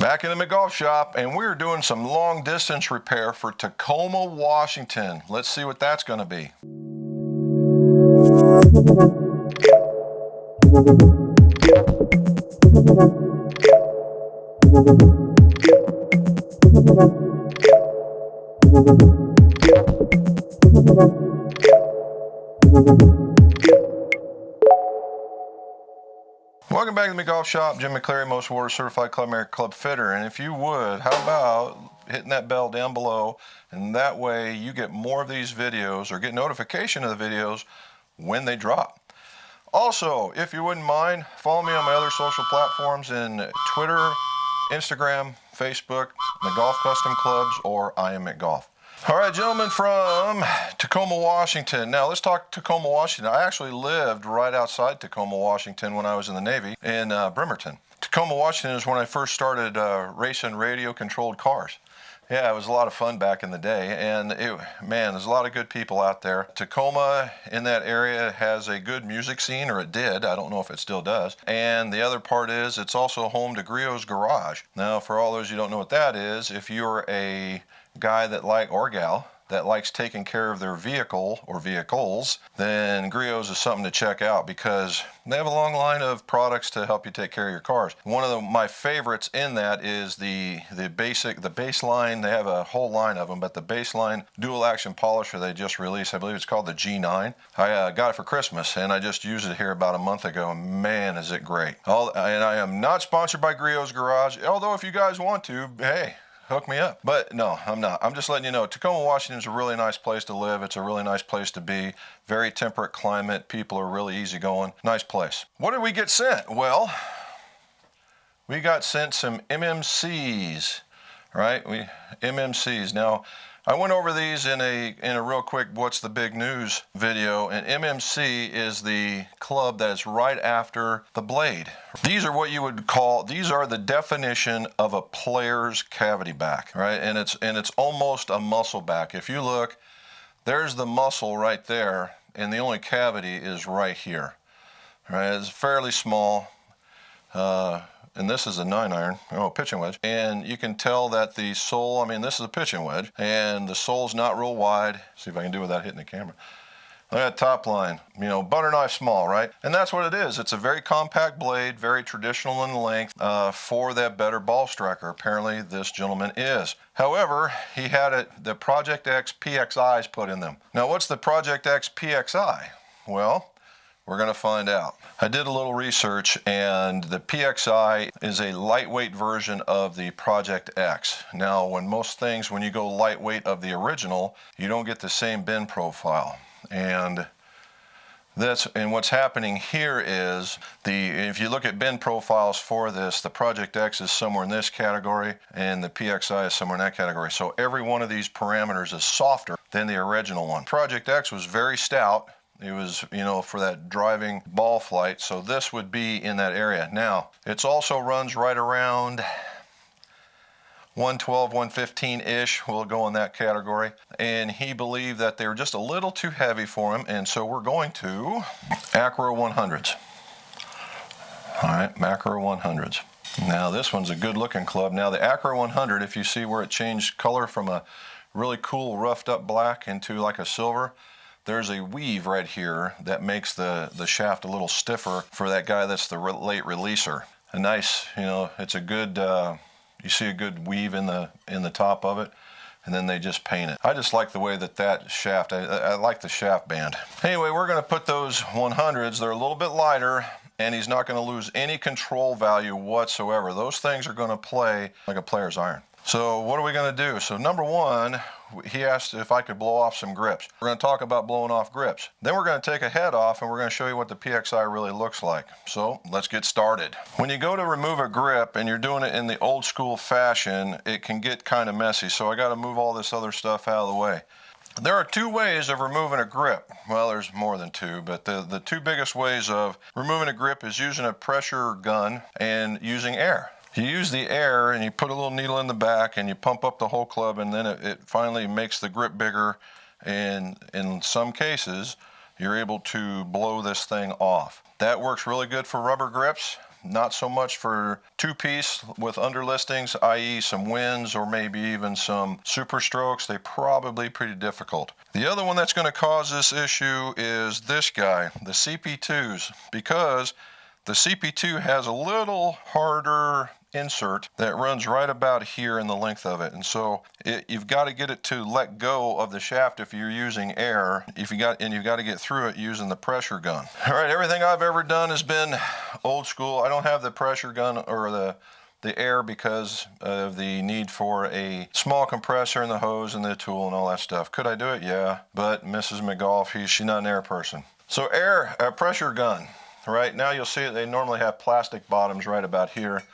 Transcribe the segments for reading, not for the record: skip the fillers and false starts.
Back in the McGolf shop, and we're doing some long distance repair for Tacoma, Washington. Let's see what that's going to be. Welcome back to the McGolf shop. Jim McCleary, most awarded certified clubmaker, club fitter. And if you would, how about hitting that bell down below, and that way you get more of these videos or get notification of the videos when they drop. Also, if you wouldn't mind, follow me on my other social platforms in Twitter, Instagram, Facebook, McGolf Custom Clubs, or IAMMCGOLF. All right, gentlemen from Tacoma, Washington. Now, let's talk Tacoma, Washington. I actually lived right outside Tacoma, Washington when I was in the Navy in Bremerton. Tacoma, Washington is when I first started racing radio-controlled cars. Yeah, it was a lot of fun back in the day, and man, there's a lot of good people out there. Tacoma in that area has a good music scene, or it did. I don't know if it still does. And the other part is it's also home to Griot's Garage. Now, for all those who don't know what that is, if you're a guy that or gal that likes taking care of their vehicle or vehicles, then Griot's is something to check out because they have a long line of products to help you take care of your cars. One of my favorites in that is the baseline. They have a whole line of them, but the baseline dual action polisher they just released, I believe it's called the G9. I got it for Christmas and I just used it here about a month ago, and man, is it great. And I am not sponsored by Griot's Garage, although if you guys want to, hey, hook me up. But no, I'm not. I'm just letting you know, Tacoma, Washington is a really nice place to live. It's a really nice place to be. Very temperate climate. People are really easygoing. Nice place. What did we get sent? Well, we got sent some MMCs, right? MMCs. Now, I went over these in a real quick What's the Big News video, and MMC is the club that is right after the blade. These are what you would call, these are the definition of a player's cavity back, right? And it's almost a muscle back. If you look, there's the muscle right there, and the only cavity is right here, right? It's fairly small. And this is a 9-iron, pitching wedge. And you can tell that the sole, this is a pitching wedge, and the sole's not real wide. See if I can do it without hitting the camera. Look at that top line, butter knife small, right? And that's what it is. It's a very compact blade, very traditional in length for that better ball striker. Apparently this gentleman is. However, he had the Project X PXIs put in them. Now what's the Project X PXI? Well, we're going to find out. I did a little research, and the PXI is a lightweight version of the Project X. Now, when you go lightweight of the original, you don't get the same bend profile. And what's happening here is if you look at bend profiles for this, the Project X is somewhere in this category, and the PXI is somewhere in that category. So every one of these parameters is softer than the original one. Project X was very stout. It was, for that driving ball flight, so this would be in that area. Now, it also runs right around 112, 115-ish, will go in that category. And he believed that they were just a little too heavy for him, and so we're going to ACCRA 100s. All right, ACCRA 100s. Now, this one's a good-looking club. Now, the ACCRA 100, if you see where it changed color from a really cool roughed-up black into like a silver, there's a weave right here that makes the shaft a little stiffer for that guy that's the late releaser. A nice, it's a good, you see a good weave in the top of it, and then they just paint it. I just like the way that shaft, I like the shaft band. Anyway, we're going to put those 100s, they're a little bit lighter, and he's not going to lose any control value whatsoever. Those things are going to play like a player's iron. So what are we going to do? So number one, he asked if I could blow off some grips. We're going to talk about blowing off grips. Then we're going to take a head off, and we're going to show you what the PXI really looks like. So let's get started. When you go to remove a grip and you're doing it in the old school fashion, it can get kind of messy. So I got to move all this other stuff out of the way. There are two ways of removing a grip. Well, there's more than two, but the two biggest ways of removing a grip is using a pressure gun and using air. You use the air and you put a little needle in the back and you pump up the whole club, and then it finally makes the grip bigger, and in some cases you're able to blow this thing off. That works really good for rubber grips. not so much for two-piece with underlistings, i.e. some wins or maybe even some super strokes. They're probably pretty difficult. The other one that's going to cause this issue is this guy, the CP2s, because the CP2 has a little harder insert that runs right about here in the length of it, and so you've got to get it to let go of the shaft if you're using air. You've got to get through it using the pressure gun. All right, everything I've ever done has been old school. I don't have the pressure gun or the air because of the need for a small compressor and the hose and the tool and all that stuff. Could I do it? Yeah, but Mrs. McGolf, she's not an air person. So pressure gun. Right now you'll see they normally have plastic bottoms right about here.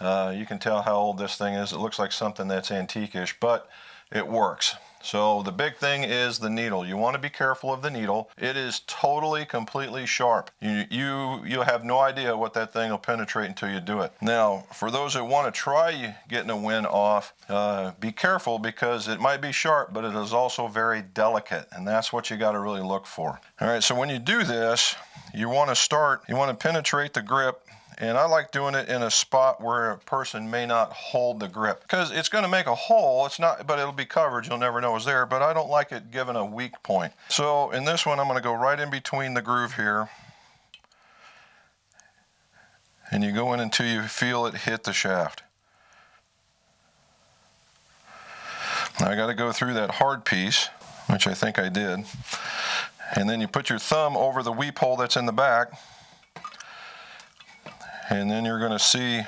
You can tell how old this thing is. It looks like something that's antique-ish, but it works. So the big thing is the needle. You want to be careful of the needle. It is totally, completely sharp. You have no idea what that thing will penetrate until you do it. Now, for those that want to try getting a win off, be careful because it might be sharp, but it is also very delicate, and that's what you got to really look for. All right, so when you do this, you want to penetrate the grip. And I like doing it in a spot where a person may not hold the grip, because it's going to make a hole. It's not, but it'll be covered. You'll never know it's there, but I don't like it given a weak point. So in this one, I'm going to go right in between the groove here. And you go in until you feel it hit the shaft. Now I got to go through that hard piece, which I think I did. And then you put your thumb over the weep hole that's in the back. And then you're going to see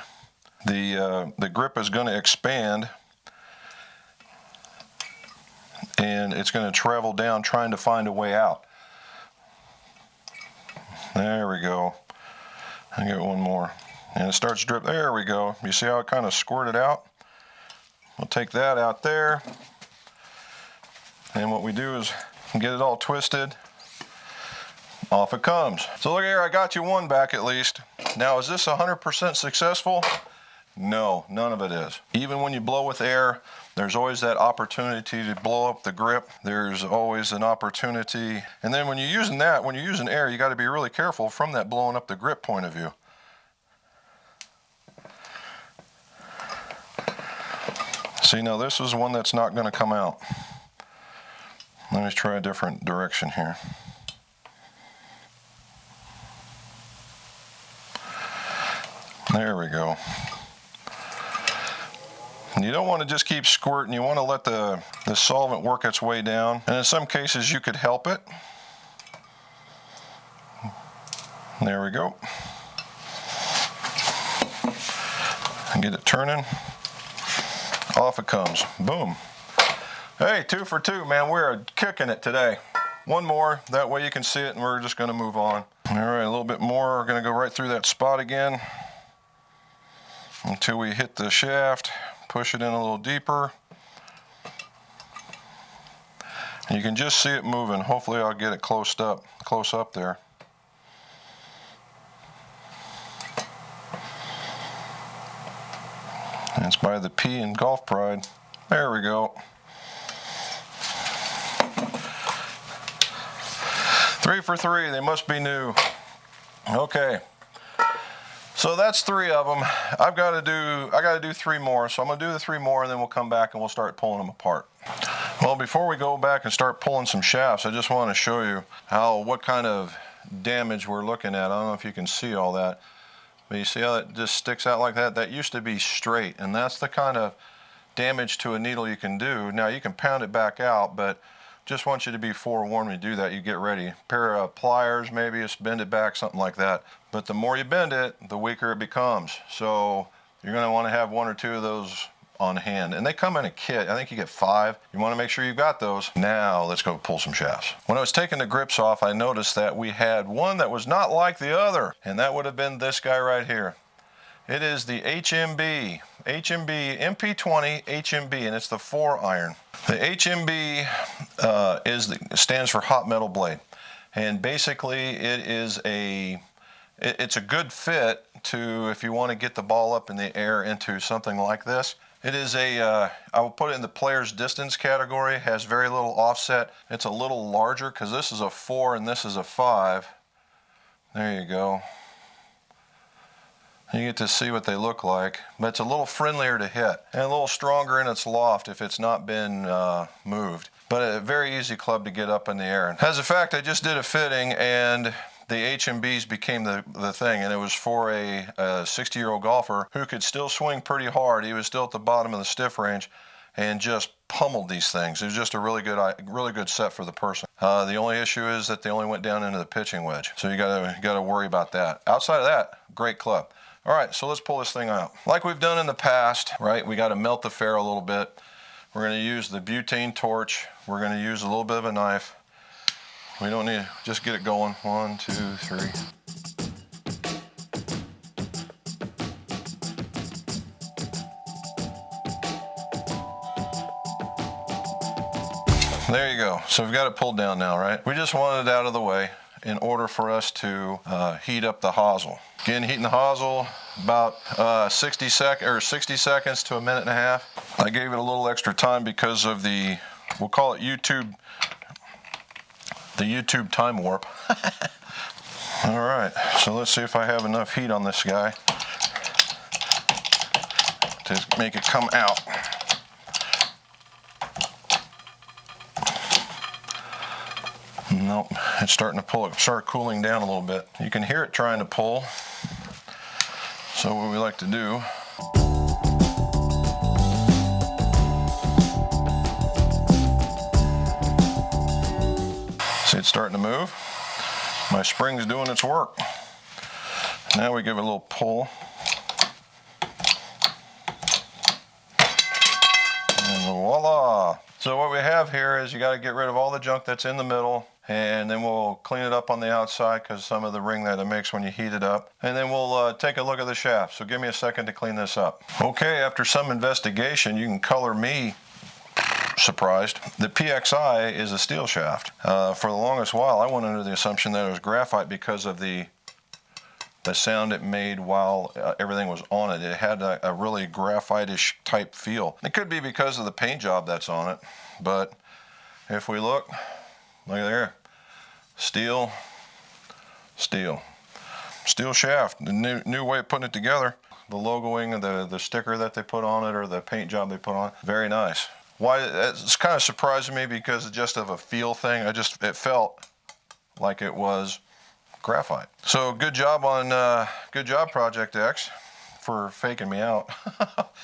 the grip is going to expand, and it's going to travel down trying to find a way out. There we go. I get one more. And it starts drip. There we go. You see how it kind of squirted out? We'll take that out there. And what we do is get it all twisted. Off it comes. So look here, I got you one back at least. Now, is this 100% successful? No, none of it is. Even when you blow with air, there's always that opportunity to blow up the grip. There's always an opportunity. And then when you're using air, you got to be really careful from that blowing up the grip point of view. See, now this is one that's not going to come out. Let me try a different direction here. There we go. And you don't want to just keep squirting. You want to let the solvent work its way down. And in some cases, you could help it. There we go. And get it turning. Off it comes. Boom. Hey, 2 for 2, man. We're kicking it today. One more. That way you can see it, and we're just going to move on. All right, a little bit more. We're going to go right through that spot again until we hit the shaft, push it in a little deeper. And you can just see it moving. Hopefully I'll get it close up there. And it's by the P in Golf Pride. There we go. 3 for 3, they must be new. Okay. So that's 3 of them. I got to do 3 more. So I'm going to do the 3 more, and then we'll come back and we'll start pulling them apart. Well, before we go back and start pulling some shafts, I just want to show you what kind of damage we're looking at. I don't know if you can see all that, but you see how it just sticks out like that? That used to be straight, and that's the kind of damage to a needle you can do. Now you can pound it back out, but just want you to be forewarned when you do that. You get ready. A pair of pliers, maybe just bend it back, something like that. But the more you bend it, the weaker it becomes. So you're going to want to have 1 or 2 of those on hand. And they come in a kit. I think you get 5. You want to make sure you've got those. Now let's go pull some shafts. When I was taking the grips off, I noticed that we had one that was not like the other, and that would have been this guy right here. It is the HMB MP20 HMB, and it's the 4-iron. The HMB stands for hot metal blade, and basically it's a good fit to if you want to get the ball up in the air into something like this. It is I will put it in the player's distance category. It has very little offset. It's a little larger because this is a 4 and this is a 5. There you go. You get to see what they look like, but it's a little friendlier to hit and a little stronger in its loft if it's not been moved. But a very easy club to get up in the air. As a fact, I just did a fitting and the HMBs became the thing, and it was for a 60-year-old golfer who could still swing pretty hard. He was still at the bottom of the stiff range and just pummeled these things. It was just a really good set for the person. The only issue is that they only went down into the pitching wedge, so you gotta worry about that. Outside of that, great club. All right, so let's pull this thing out. Like we've done in the past, right? We got to melt the ferrule a little bit. We're going to use the butane torch. We're going to use a little bit of a knife. We don't need to just get it going. 1, 2, 3. There you go. So we've got it pulled down now, right? We just wanted it out of the way in order for us to heat up the hosel. Again, heating the hosel about 60 seconds to a minute and a half. I gave it a little extra time because of the, we'll call it the YouTube time warp. All right, so let's see if I have enough heat on this guy to make it come out. Nope, it's starting to start cooling down a little bit. You can hear it trying to pull. So what we like to do, see it's starting to move. My spring's doing its work. Now we give it a little pull. And voila! So what we have here is you got to get rid of all the junk that's in the middle, and then we'll clean it up on the outside because some of the ring that it makes when you heat it up. And then we'll take a look at the shaft. So give me a second to clean this up. Okay, after some investigation, you can color me surprised. The PXI is a steel shaft. For the longest while, I went under the assumption that it was graphite because of the sound it made while everything was on it. It had a really graphite-ish type feel. It could be because of the paint job that's on it, but if we look there, steel shaft. The new way of putting it together. The logoing of the sticker that they put on it, or the paint job they put on it, very nice. Why it's kind of surprising me because it's just of a feel thing. It felt like it was graphite. So good job Project X for faking me out.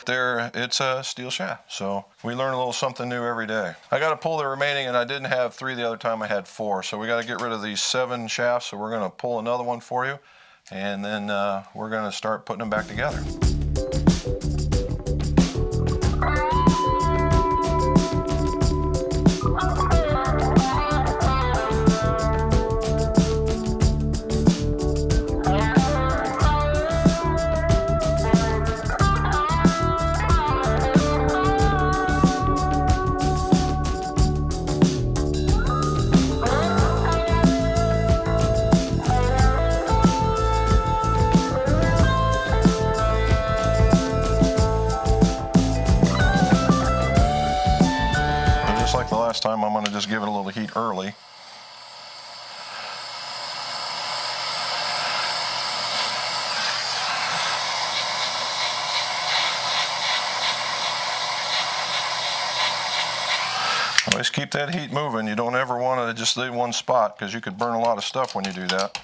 There, it's a steel shaft. So we learn a little something new every day. I got to pull the remaining, and I didn't have 3 the other time. I had 4. So we got to get rid of these 7 shafts. So we're going to pull another one for you, and then we're going to start putting them back together. Last time, I'm going to just give it a little heat early. Always keep that heat moving. You don't ever want to just leave one spot because you could burn a lot of stuff when you do that.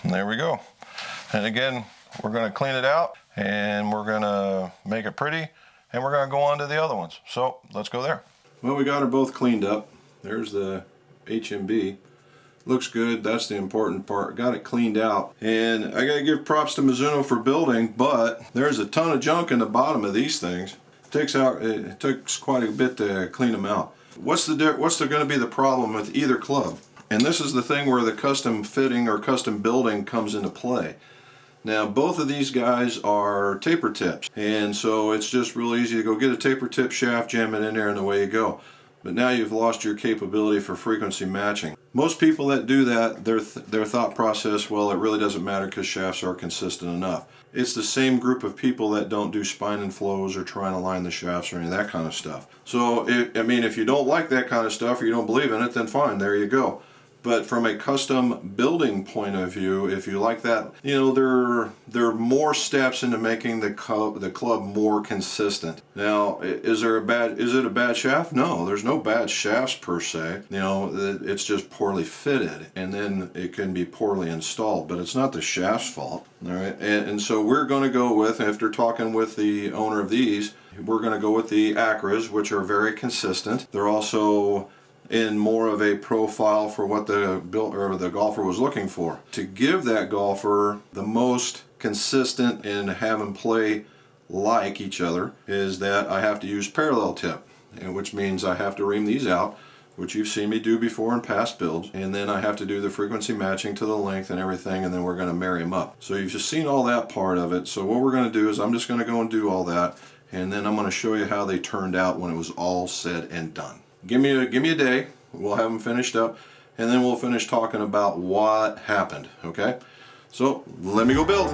And there we go. And again, we're going to clean it out, and we're going to make it pretty, and we're going to go on to the other ones. So let's go there. Well, we got her both cleaned up. There's the HMB. Looks good. That's the important part. Got it cleaned out. And I got to give props to Mizuno for building, but there's a ton of junk in the bottom of these things. It takes quite a bit to clean them out. What's going to be the problem with either club? And this is the thing where the custom fitting or custom building comes into play. Now, both of these guys are taper tips, and so it's just real easy to go get a taper tip shaft, jam it in there, and away you go. But now you've lost your capability for frequency matching. Most people that do that, their thought process, well, it really doesn't matter because shafts are consistent enough. It's the same group of people that don't do spine and flows or try and align the shafts or any of that kind of stuff. So, I mean, if you don't like that kind of stuff or you don't believe in it, then fine, there you go. But from a custom building point of view, if you like that, you know, there are more steps into making the club more consistent. Now, is it a bad shaft? No, there's no bad shafts per se. You know, it's just poorly fitted, and then it can be poorly installed, but it's not the shaft's fault. All right, and so we're going to go with, after talking with the owner of these, we're going to go with the ACCRAs, which are very consistent. They're also in more of a profile for what the golfer was looking for. To give that golfer the most consistent and have them play like each other is that I have to use parallel tip, and which means I have to ream these out, which you've seen me do before in past builds, and then I have to do the frequency matching to the length and everything, and then we're going to marry them up. So you've just seen all that part of it. So what we're going to do is I'm just going to go and do all that, and then I'm going to show you how they turned out when it was all said and done. Give me a day, we'll have them finished up, and then we'll finish talking about what happened, okay? So, let me go build.